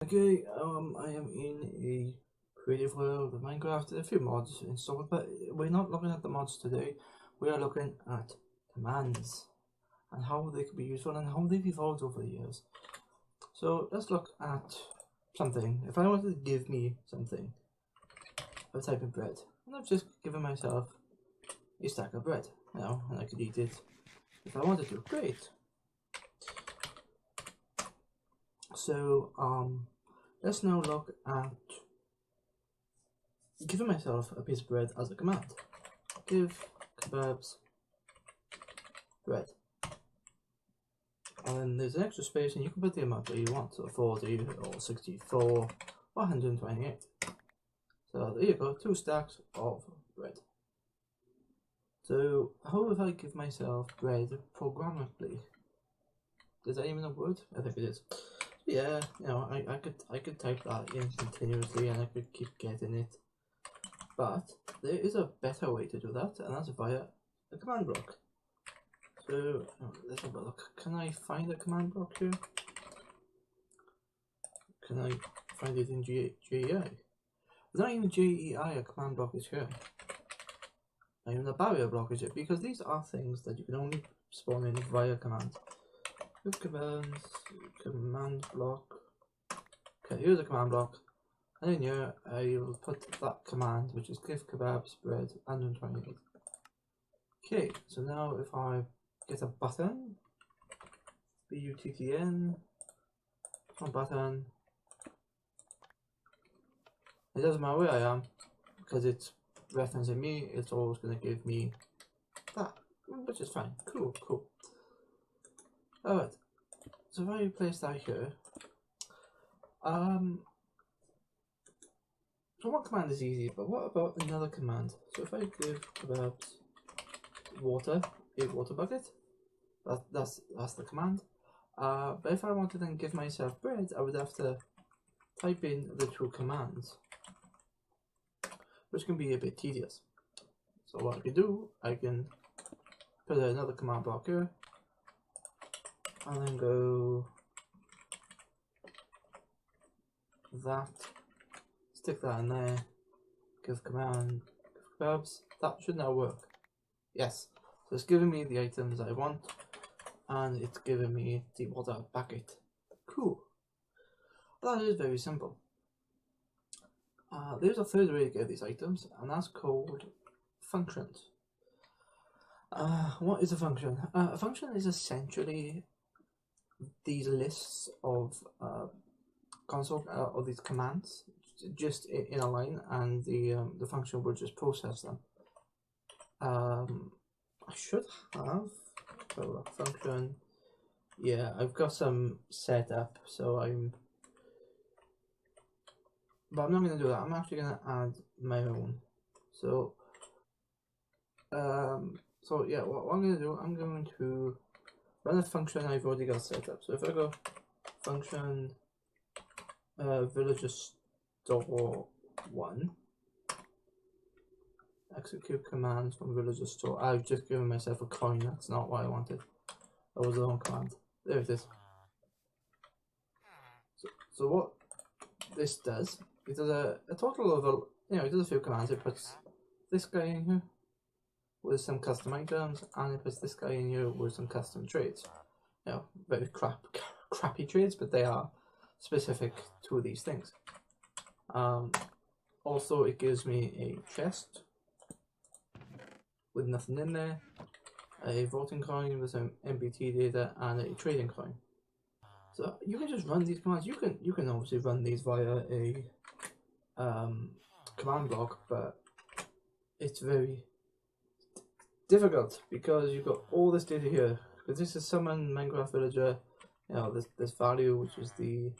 Okay, I am in a creative world of Minecraft. There are a few mods installed, but we're not looking at the mods today. We are looking at commands and how they can be useful and how they've evolved over the years. So let's look at something. If I wanted to give me something, I would type in bread, and I've just given myself a stack of bread now, and I could eat it if I wanted to. Great. So let's now look at giving myself a piece of bread as a command. Give kebabs bread. And then there's an extra space and you can put the amount that you want, so 40 or 64 or 128. So there you go, 2 stacks of bread. So how if I give myself bread programmatically? Is that even a word? I think it is. Yeah, you know, I could type that in continuously and I could keep getting it. But there is a better way to do that, and that's via a command block. So let's have a look. Can I find a command block here? Can I find it in GEI? There's not even GEI, a command block is here. Not even a barrier block is here, because these are things that you can only spawn in via command. With commands, command block. Okay, here's a command block. And in here, I will put that command, which is give kebabs bread 128. Okay, so now if I get a button, buttn, one button, it doesn't matter where I am, because it's referencing me, it's always going to give me that, which is fine. Cool, cool. Alright, so if I place that here, so one command is easy, but what about another command? So if I give kebabs water, a water bucket, that's the command. But if I want to then give myself bread, I would have to type in the 2 commands, which can be a bit tedious. So what I can do, I can put another command block here, and then go that, stick that in there, give command, give kebabs. That should now work. Yes, so it's giving me the items I want, and it's giving me the water bucket. Cool. That is very simple. There's a third way to get these items, and that's called functions. What is a function? A function is essentially these lists of console of these commands just in a line, and the function will just process them. I should have a function. Yeah, I've got some set up, so but I'm not going to do that. I'm actually going to add my own. So so yeah, what I'm going to do, I'm going to run a function I've already got set up. So if I go function villager store 1, execute commands from villager store. I've just given myself a coin. That's not what I wanted. That was the wrong command. There it is. So what this does, it does a total of it does a few commands. It puts this guy in here with some custom items, and it puts this guy in here with some custom trades. You know, very crappy trades, but they are specific to these things. Also, it gives me a chest with nothing in there, a voting coin with some MBT data, and a trading coin. So you can just run these commands. You can obviously run these via a command block, but it's very difficult because you've got all this data here. Because this is summon Minecraft villager, you know, this value, which is the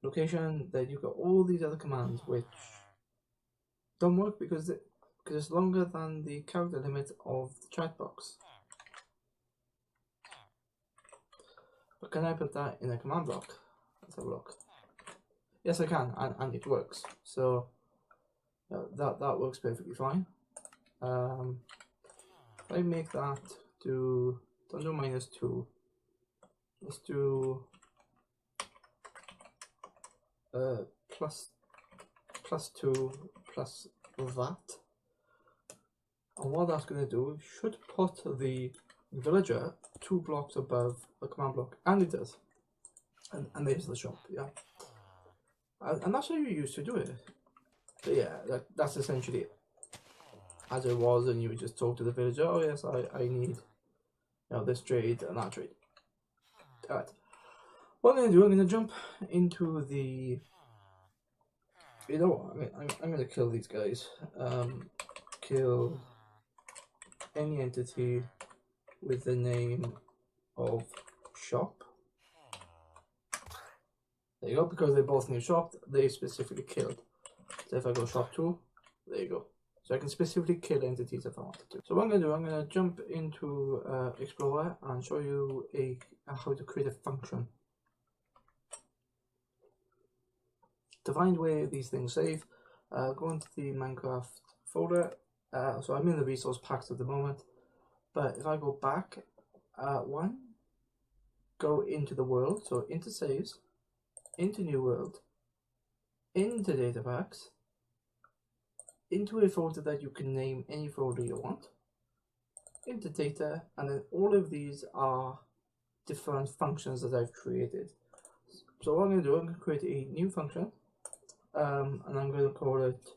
location. That you've got all these other commands which don't work because it's longer than the character limit of the chat box. But can I put that in a command block? Let's have a look. Yes, I can, and it works. So that works perfectly fine. If I make that to don't do -2, let's do plus 2 plus that. And what that's going to do should put the villager 2 blocks above the command block, and it does. And there's the shop, yeah. And that's how you used to do it. But yeah, that's essentially it. As it was, and you would just talk to the villager, oh yes, I need, this trade and that trade. Alright. What I'm going to do, I'm going to jump into the... You know what, I'm going to kill these guys. Kill any entity with the name of shop. There you go, because they both need shop, they specifically killed. So if I go shop 2, there you go. So I can specifically kill entities if I wanted to. So what I'm going to do, I'm going to jump into Explorer and show you how to create a function. To find where these things save, go into the Minecraft folder. So I'm in the resource packs at the moment, but if I go back, go into the world, so into saves, into new world, into data packs, into a folder that you can name any folder you want, into data, and then all of these are different functions that I've created. So what I'm going to do, I'm going to create a new function, and I'm going to call it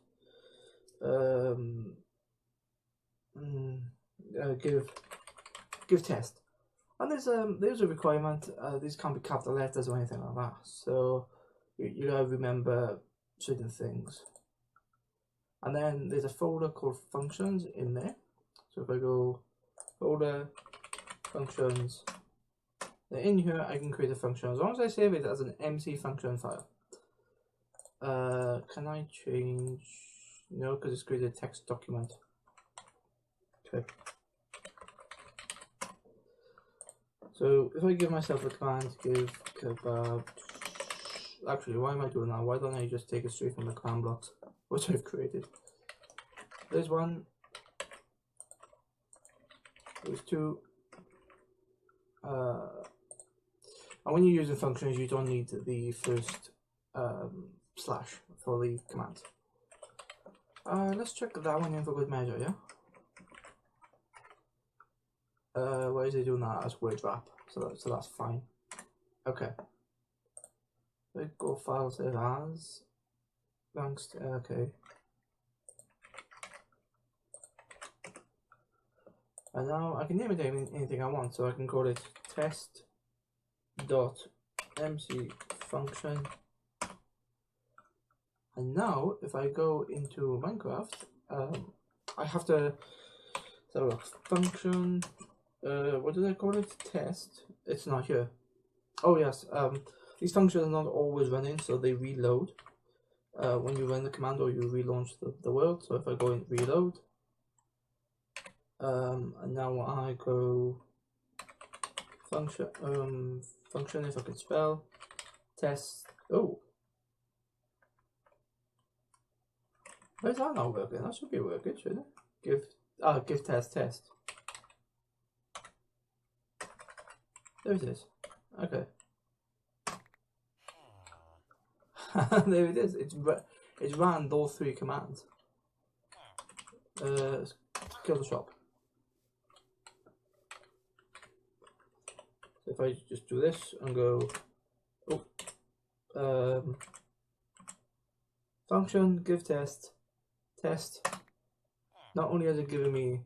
give test. And there's a requirement. These can't be capital letters or anything like that. So you gotta remember certain things. And then there's a folder called functions in there. So if I go folder functions, then in here I can create a function as long as I save it as an MC function file. Can I change? No, because it's created a text document. Okay. So if I give myself a command, give kebab. Actually, why am I doing that? Why don't I just take it straight from the command blocks, which I've created? There's one. There's two. And when you're using functions, you don't need the first slash for the command. Let's check that one in for good measure, yeah? Why is it doing that as word wrap? So that's fine. Okay. Let's go file save as. Thanks. Okay. And now I can name it anything I want, so I can call it test.mc function. And now if I go into Minecraft, I have to look function. What did I call it? Test. It's not here. Oh yes. These functions are not always running, so they reload when you run the command or you relaunch the world. So if I go in reload, and now I go function function, if I can spell, test. Oh, why is that not working? That should be working, shouldn't it? Give test. There it is. Okay. There it is. It's ran those 3 commands. Kill the shop. So if I just do this and go, function give test. Not only has it given me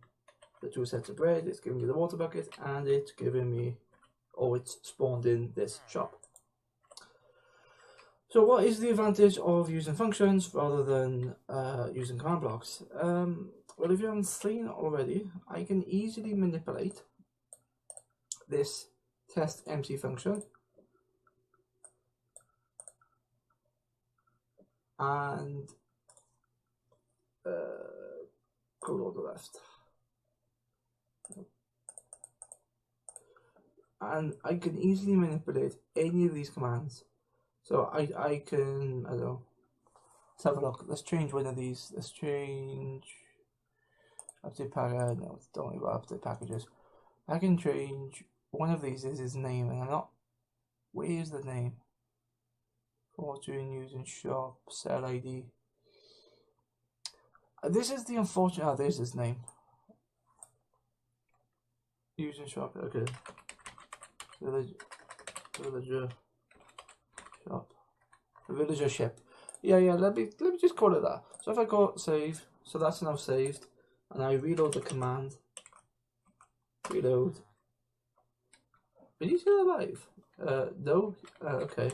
the 2 sets of bread, it's giving me the water bucket, and it's giving me, it's spawned in this shop. So what is the advantage of using functions rather than using command blocks? Well, if you haven't seen already, I can easily manipulate this test MC function and code on the left. And I can easily manipulate any of these commands. So I can, I don't know, let's have a look. Let's change one of these. Let's change update package. No, don't worry about update packages. I can change one of these is his name, and I'm not Where's the name? Fortune using shop, sell ID. This is the unfortunate. Oh, there's his name. Using shop. Okay. Villager shop. Villager ship. Yeah. Let me just call it that. So if I go save, so that's now saved, and I reload the command. Reload. Is he still alive? No. Okay.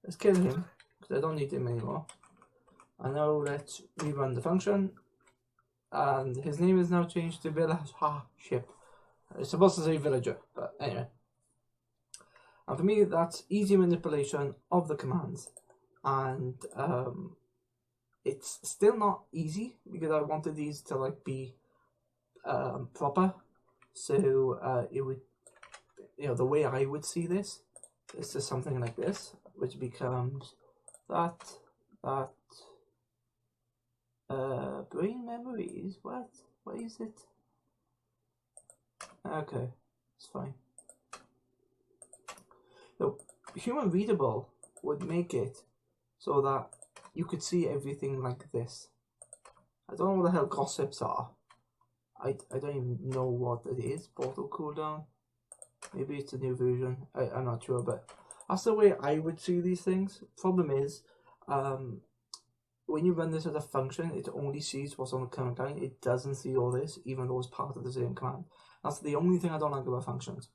Let's kill him because I don't need him anymore. And now let's rerun the function, and his name is now changed to Villager ship. It's supposed to say villager, but anyway. And for me, that's easy manipulation of the commands, and it's still not easy because I wanted these to like be proper. So it would, the way I would see this is just something like this, which becomes that brain memories. What is it? Okay, it's fine. So human readable would make it so that you could see everything like this. I don't know what the hell gossips are. I don't even know what it is. Portal cooldown. Maybe it's a new version. I'm not sure, but that's the way I would see these things. Problem is, when you run this as a function, it only sees what's on the command line. It doesn't see all this, even though it's part of the same command. That's the only thing I don't like about functions.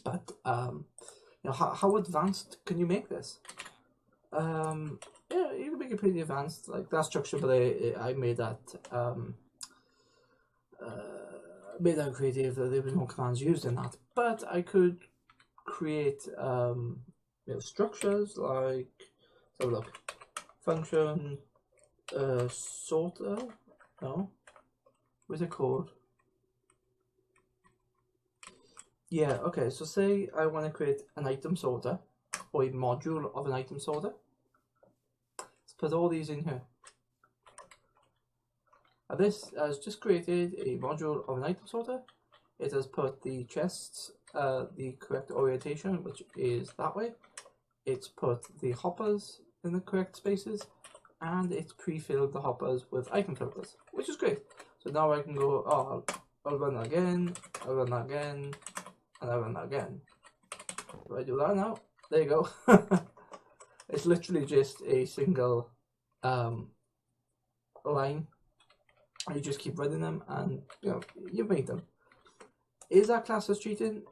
But how advanced can you make this? Yeah, you can make it pretty advanced, like that structure. But I made that creative. There was no commands used in that, but I could create structures like, let's have a look. Function sorter. No, what's it called? Yeah, okay, so say I want to create an item sorter, or a module of an item sorter. Let's put all these in here. And this has just created a module of an item sorter. It has put the chests, the correct orientation, which is that way. It's put the hoppers in the correct spaces, and it's pre-filled the hoppers with item filters, which is great. So now I can go, oh, I'll run that again, I'll run that again, and I'll run that again. Do I do that now? There you go. It's literally just a single line. You just keep running them, and you've made them. Is that class as cheating?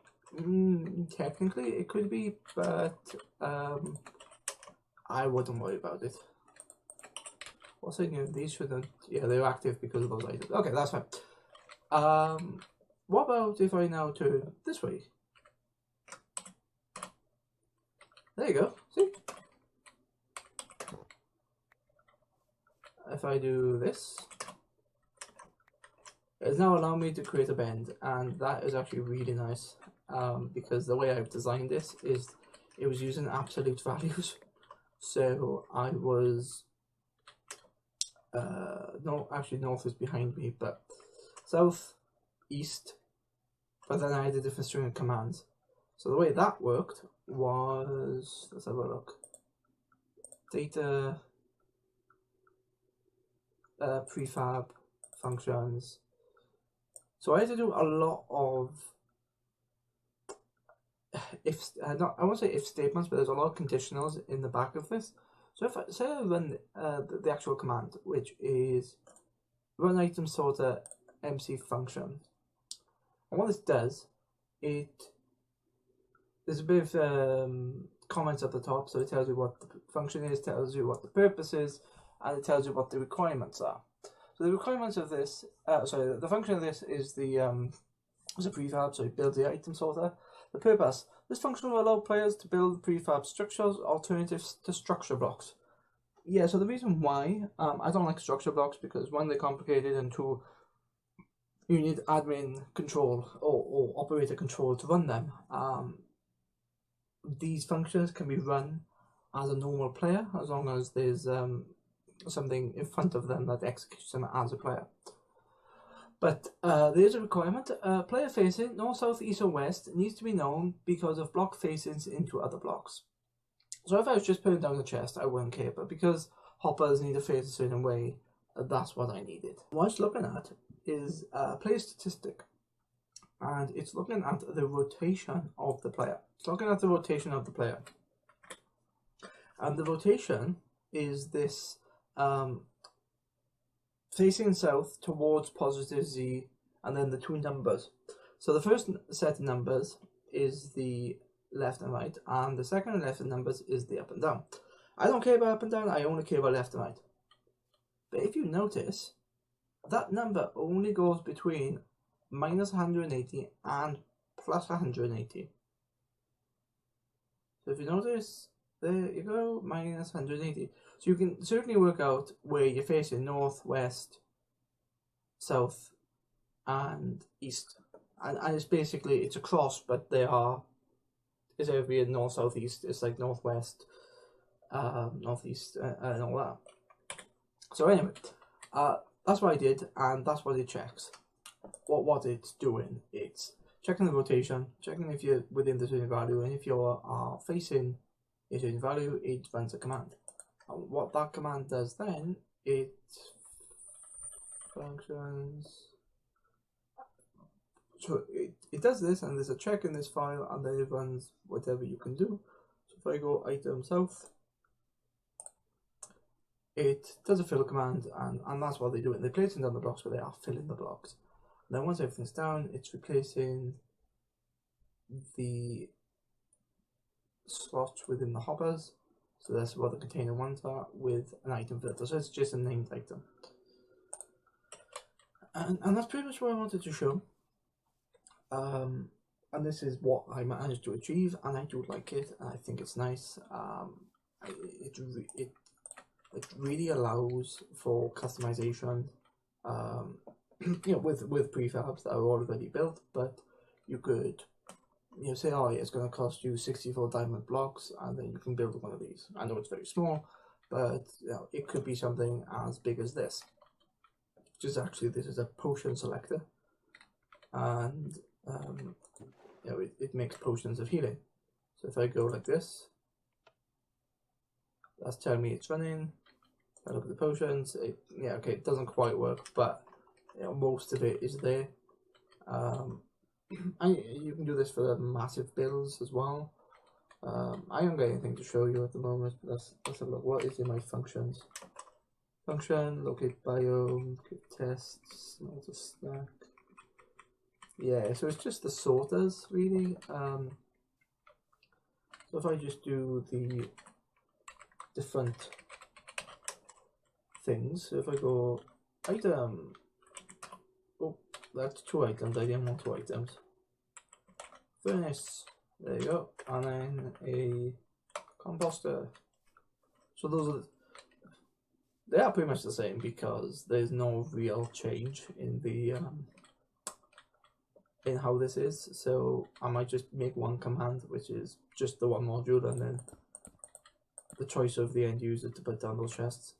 Technically, it could be, but I wouldn't worry about it. What's in these shouldn't. Yeah, they're active because of those items. Okay, that's fine. What about if I now turn this way? There you go. See? If I do this, it's now allowing me to create a bend, and that is actually really nice. Because the way I've designed this is it was using absolute values. So I was no, actually north is behind me, but south, east, but then I had a different string of commands. So the way that worked was, let's have a look. Data, prefab functions. So I had to do a lot of I won't say if statements, but there's a lot of conditionals in the back of this. So if I say I run the actual command, which is run item sorter MC function, and what this does, there's a bit of comments at the top, so it tells you what the function is, tells you what the purpose is, and it tells you what the requirements are. So the requirements of this, the function of this is is a prefab, so it builds the item sorter. The purpose: this function will allow players to build prefab structures, alternatives to structure blocks. Yeah, so the reason why I don't like structure blocks, because one, they're complicated, and two, you need admin control or operator control to run them. These functions can be run as a normal player as long as there's something in front of them that executes them as a player. But there is a requirement. Player facing north, south, east, or west needs to be known because of block facings into other blocks. So if I was just putting down a chest, I wouldn't care. But because hoppers need to face a certain way, that's what I needed. What it's looking at is player statistic. And it's looking at the rotation of the player. It's looking at the rotation of the player. And the rotation is this facing south towards positive Z, and then the two numbers. So the first set of numbers is the left and right, and the second left of numbers is the up and down. I don't care about up and down, I only care about left and right. But if you notice, that number only goes between minus 180 and plus 180. So if you notice, there you go, minus 180. So you can certainly work out where you're facing north, west, south, and east. And it's basically, it's a cross, but it's every north, south, east. It's like northwest, northeast, and all that. So anyway, that's what I did, and that's what it checks. What it's doing, it's checking the rotation, checking if you're within the certain value, and if you're facing a certain value, it runs a command. And what that command does then, it functions. So it does this, and there's a check in this file, and then it runs whatever you can do. So if I go item south, it does a fill command, and that's what they do. They're placing down the blocks, but they are filling the blocks. And then once everything's down, it's replacing the slots within the hoppers. So that's what the container ones are, with an item filter. So it's just a named item. And that's pretty much what I wanted to show. And this is what I managed to achieve, and I do like it, and I think it's nice. It really allows for customization, you know, with prefabs that are already built. But you could, you know, say, oh yeah, it's going to cost you 64 diamond blocks, and then you can build one of these. I know it's very small, but you know, it could be something as big as this. Just actually, this is a potion selector, and you know, it makes potions of healing. So if I go like this, that's telling me it's running. I look at the potions. Yeah, okay, it doesn't quite work, but you know, most of it is there. And you can do this for the massive builds as well. I haven't got anything to show you at the moment, but let's have a look. What is in my functions? Function, locate biome, tests, smelter stack. Yeah, so it's just the sorters really. So if I just do the different things, so if I go item, oh, that's 2 items. I didn't want 2 items. Furnace, there you go, and then a composter. So those are, they are pretty much the same because there's no real change in the in how this is. So I might just make one command, which is just the one module, and then the choice of the end user to put down those chests.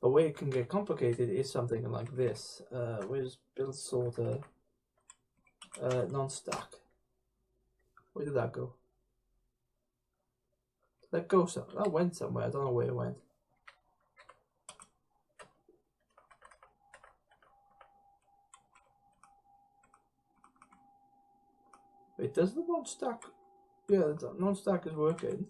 But where it can get complicated is something like this. Where's build sorter? Non-stack. Where did that go? Did that go somewhere? That went somewhere. I don't know where it went. Wait, does the non-stack? Yeah, the non-stack is working.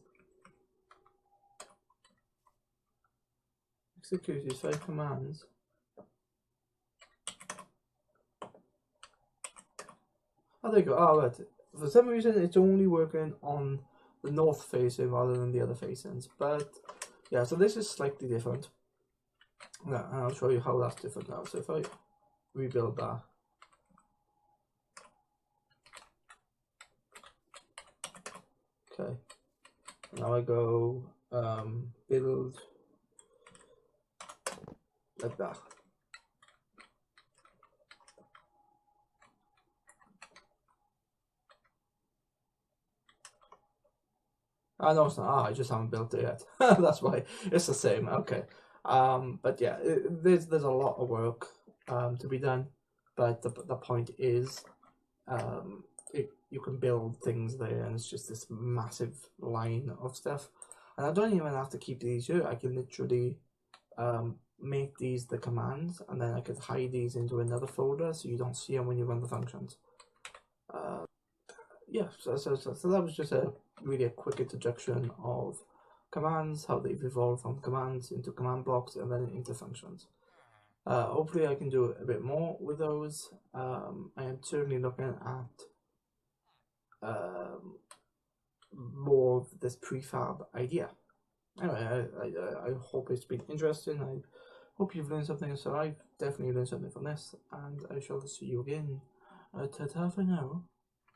Execute these 5 commands. Oh, there you go. Oh, right. For some reason, it's only working on the north facing rather than the other facings. But yeah, so this is slightly different. Yeah, and I'll show you how that's different now. So if I rebuild that. Okay. Now I go build like that. Oh, no, it's not. I just haven't built it yet. That's why it's the same. Okay. But yeah, there's a lot of work to be done. but the point is, you can build things there, and it's just this massive line of stuff. And I don't even have to keep these here. I can literally make these the commands, and then I could hide these into another folder so you don't see them when you run the functions. Yeah, so that was just really a quick introduction of commands, how they've evolved from commands into command blocks and then into functions. Hopefully I can do a bit more with those. I am certainly looking at more of this prefab idea. Anyway, I hope it's been interesting. I hope you've learned something. So I've definitely learned something from this, and I shall see you again. Ta-ta for now.